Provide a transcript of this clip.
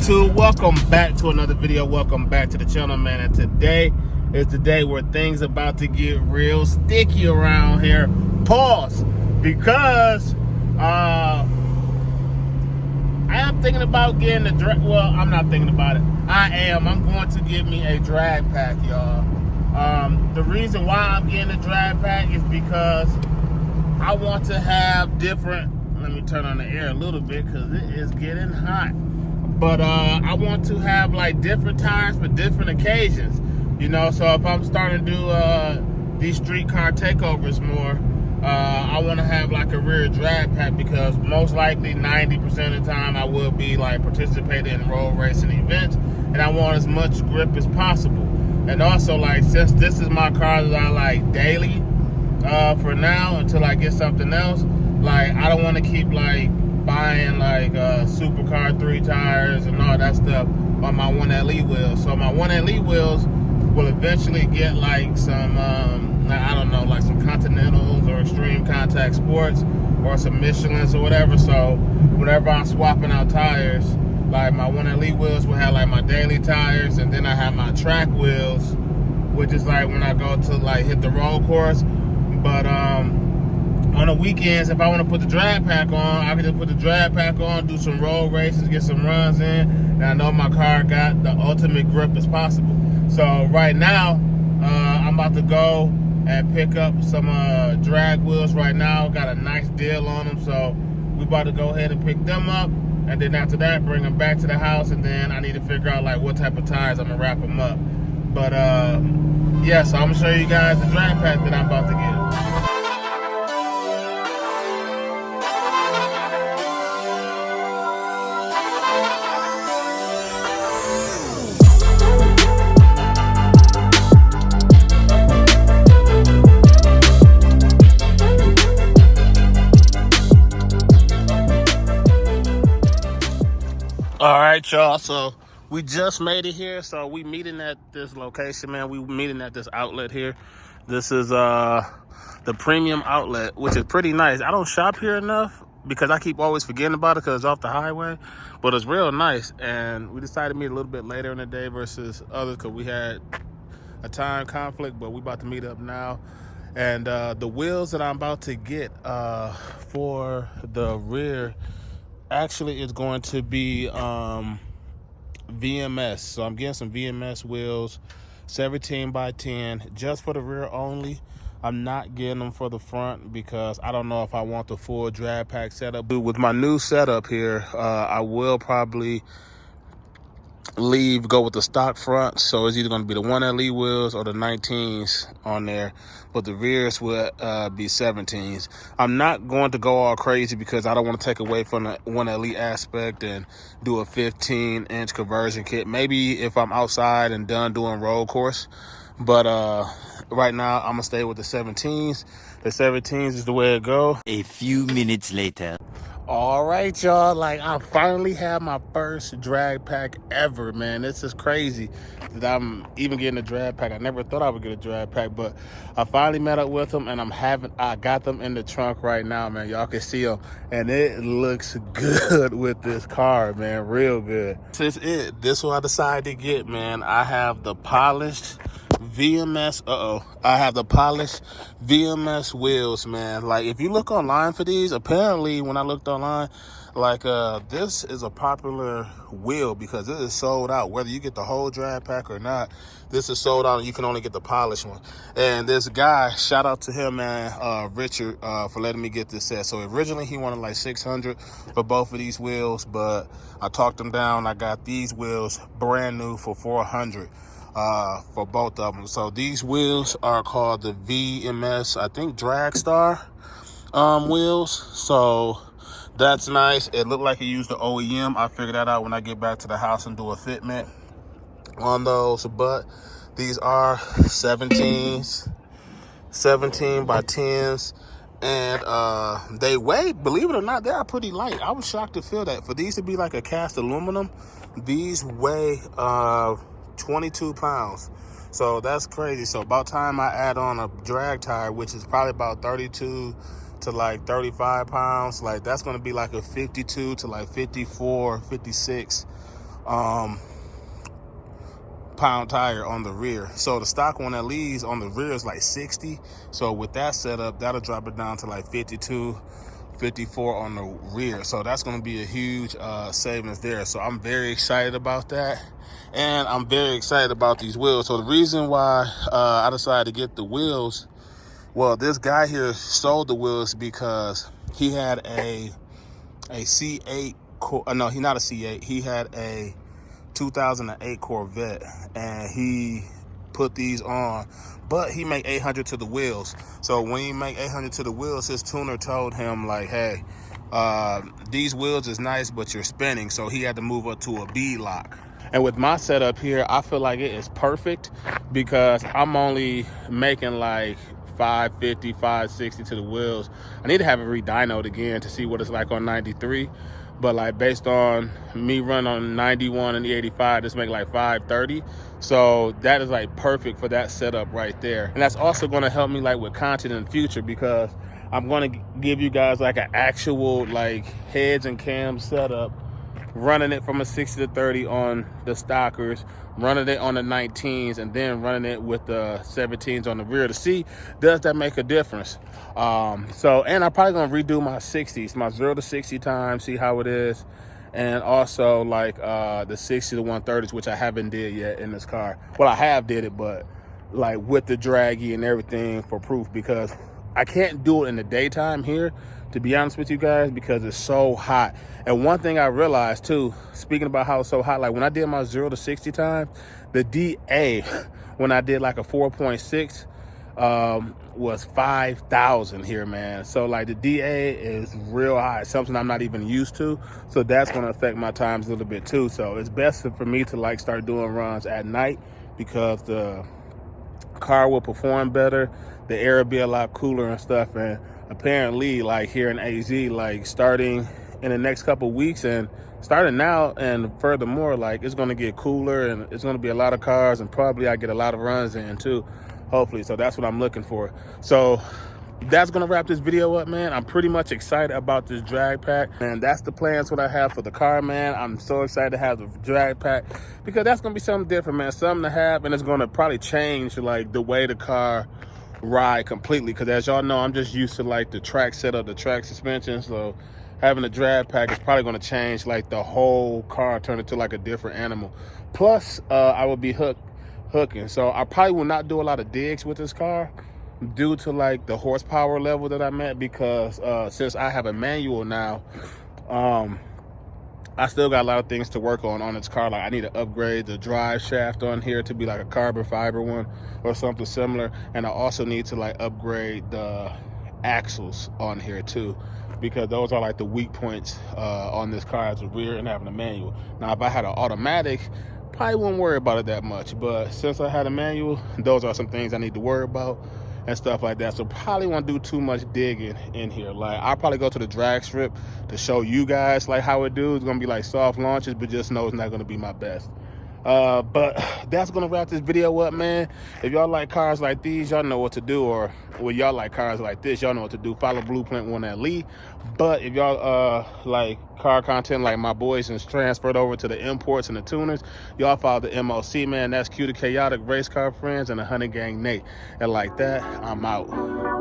YouTube, welcome back to another video. Welcome back to the channel, man. And today is the day where things about to get real sticky around here. Pause, because I am thinking about getting a drag. Well, I'm not thinking about it. I'm going to get me a drag pack, y'all. The reason why I'm getting a drag pack is because I want to have different. Let me turn on the air a little bit because it is getting hot. But I want to have like different tires for different occasions, you know. So if I'm starting to do these street car takeovers more, I want to have like a rear drag pack, because most likely 90% of the time I will be like participating in road racing events, and I want as much grip as possible. And also, like, since this is my car that I like daily for now until I get something else, like I don't want to keep like buying like supercar 3 tires and all that stuff on my 1LE wheels. So my 1LE wheels will eventually get like some I don't know, like some Continentals or Extreme Contact Sports or some Michelins or whatever. So whenever I'm swapping out tires, like my 1LE wheels will have like my daily tires, and then I have my track wheels, which is like when I go to like hit the road course. But on the weekends, if I want to put the drag pack on, I can just put the drag pack on, do some road races, get some runs in, and I know my car got the ultimate grip as possible. So right now, I'm about to go and pick up some drag wheels right now. Got a nice deal on them, so we about to go ahead and pick them up, and then after that, bring them back to the house, and then I need to figure out like what type of tires I'm gonna wrap them up. But yeah, so I'm gonna show you guys the drag pack that I'm about to get. All right, y'all, so we just made it here. So we meeting at this location, man. We meeting at this outlet here. This is the premium outlet, which is pretty nice. I don't shop here enough because I keep always forgetting about it because it's off the highway, but it's real nice. And we decided to meet a little bit later in the day versus others because we had a time conflict, but we about to meet up now. And the wheels that I'm about to get for the rear actually is going to be VMS. So I'm getting some VMS wheels, 17 by 10, just for the rear only. I'm not getting them for the front because I don't know if I want the full drag pack setup. But with my new setup here, I will probably go with the stock front. So it's either going to be the 1LE wheels or the 19s on there, but the rears will be 17s. I'm not going to go all crazy because I don't want to take away from the 1LE aspect and do a 15-inch conversion kit. Maybe if I'm outside and done doing road course, but right now I'm gonna stay with the 17s. The 17s is the way to go. A few minutes later. All right, y'all, like I finally have my first drag pack ever, man. This is crazy that I'm even getting a drag pack. I never thought I would get a drag pack, but I finally met up with them, and I got them in the trunk right now, man. Y'all can see them, and it looks good with this car, man, real good. This is it. This is what I decided to get, man. I have the polished VMS, I have the polished VMS wheels, man. Like, if you look online for these, apparently when I looked online, like this is a popular wheel because it is sold out. Whether you get the whole drag pack or not, this is sold out and you can only get the polished one. And this guy, shout out to him, man, Richard, for letting me get this set. So originally he wanted like $600 for both of these wheels, but I talked him down. I got these wheels brand new for $400 for both of them. So these wheels are called the VMS, I think, Dragstar wheels. So that's nice. It looked like it used the OEM. I figured that out when I get back to the house and do a fitment on those. But these are 17s, 17 by 10s, and they weigh, believe it or not, they are pretty light. I was shocked to feel that. For these to be like a cast aluminum, these weigh 22 pounds. So that's crazy. So about time I add on a drag tire, which is probably about 32 to like 35 pounds, like that's going to be like a 52 to like 54, 56 pound tire on the rear. So the stock one that leaves on the rear is like 60. So with that setup, that'll drop it down to like 52, 54 on the rear. So that's going to be a huge savings there. So I'm very excited about that. And I'm very excited about these wheels. So the reason why I decided to get the wheels, well, this guy here sold the wheels because he had a C8, no, he not a C8. He had a 2008 Corvette, and he put these on, but he made 800 to the wheels. So when he make 800 to the wheels, his tuner told him like, hey, these wheels is nice, but you're spinning. So he had to move up to a bead lock. And with my setup here, I feel like it is perfect because I'm only making like 550, 560 to the wheels. I need to have it re-dynoed again to see what it's like on 93. But like based on me running on 91 and the 85, just make like 530. So that is like perfect for that setup right there. And that's also going to help me like with content in the future because I'm going to give you guys like an actual like heads and cams setup, running it from a 60 to 30 on the stockers, running it on the 19s, and then running it with the 17s on the rear to see, does that make a difference? And I'm probably gonna redo my 60s, my 0 to 60 time, see how it is, and also like the 60 to 130s, which I haven't did yet in this car. Well, I have did it, but like with the draggy and everything for proof, because I can't do it in the daytime here, to be honest with you guys, because it's so hot. And one thing I realized too, speaking about how it's so hot, like when I did my 0 to 60 time, the DA, when I did like a 4.6, was 5,000 here, man. So like the DA is real high, something I'm not even used to. So that's gonna affect my times a little bit too. So it's best for me to like start doing runs at night because the car will perform better, the air will be a lot cooler and stuff. And apparently like here in AZ, like starting in the next couple weeks and starting now and furthermore, like it's going to get cooler and it's going to be a lot of cars, and probably I get a lot of runs in too, hopefully. So that's what I'm looking for. So that's going to wrap this video up, man. I'm pretty much excited about this drag pack, and that's the plans what I have for the car, man. I'm so excited to have the drag pack because that's going to be something different, man, something to have, and it's going to probably change like the way the car ride completely, because as y'all know, I'm just used to like the track setup, the track suspension. So having a drag pack is probably going to change like the whole car, turn it to like a different animal. Plus I will be hooking, so I probably will not do a lot of digs with this car due to like the horsepower level that I'm at, because since I have a manual now, I still got a lot of things to work on this car. Like I need to upgrade the drive shaft on here to be like a carbon fiber one or something similar. And I also need to like upgrade the axles on here too, because those are like the weak points on this car as a rear and having a manual. Now, if I had an automatic, probably wouldn't worry about it that much. But since I had a manual, those are some things I need to worry about and stuff like that. So probably won't do too much digging in here. Like I'll probably go to the drag strip to show you guys like how it do. It's gonna be like soft launches, but just know it's not gonna be my best. But that's gonna wrap this video up, man. If y'all like cars like these, y'all know what to do, or well, y'all like cars like this, y'all know what to do. Follow Blueprint One at Lee. But if y'all like car content like my boys and transferred over to the imports and the tuners, y'all follow the MOC, man. That's Q the Chaotic Race Car Friends and the Honey Gang Nate. And like that, I'm out.